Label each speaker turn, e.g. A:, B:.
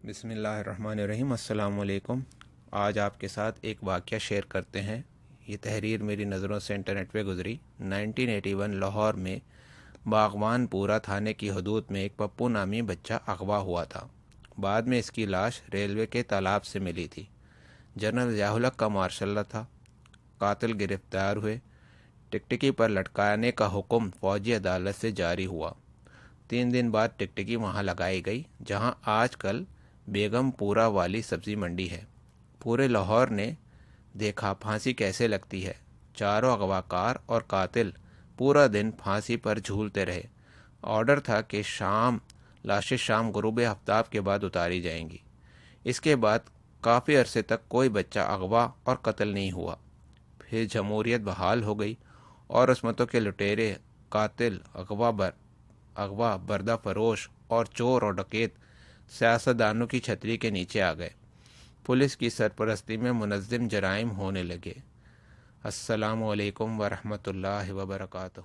A: بسم اللہ الرحمن الرحیم۔ السلام علیکم۔ آج آپ کے ساتھ ایک واقعہ شیئر کرتے ہیں۔ یہ تحریر میری نظروں سے انٹرنیٹ پہ گزری۔ 1981 لاہور میں باغبان پورہ تھانے کی حدود میں ایک پپو نامی بچہ اغوا ہوا تھا۔ بعد میں اس کی لاش ریلوے کے تالاب سے ملی تھی۔ جنرل ضیاء الحق کا مارشل لا تھا۔ قاتل گرفتار ہوئے۔ ٹکٹکی پر لٹکانے کا حکم فوجی عدالت سے جاری ہوا۔ 3 دن بعد ٹکٹکی وہاں لگائی گئی جہاں آج کل بیگم پورہ والی سبزی منڈی ہے۔ پورے لاہور نے دیکھا پھانسی کیسے لگتی ہے۔ چاروں اغواکار اور قاتل پورا دن پھانسی پر جھولتے رہے۔ آرڈر تھا کہ لاشیں شام غروب آفتاب کے بعد اتاری جائیں گی۔ اس کے بعد کافی عرصے تک کوئی بچہ اغوا اور قتل نہیں ہوا۔ پھر جمہوریت بحال ہو گئی اور عصمتوں کے لٹیرے، قاتل، اغوا بردہ فروش اور چور اور ڈکیت سیاستدانوں کی چھتری کے نیچے آ گئے۔ پولیس کی سرپرستی میں منظم جرائم ہونے لگے۔ السلام علیکم ورحمۃ اللہ وبرکاتہ۔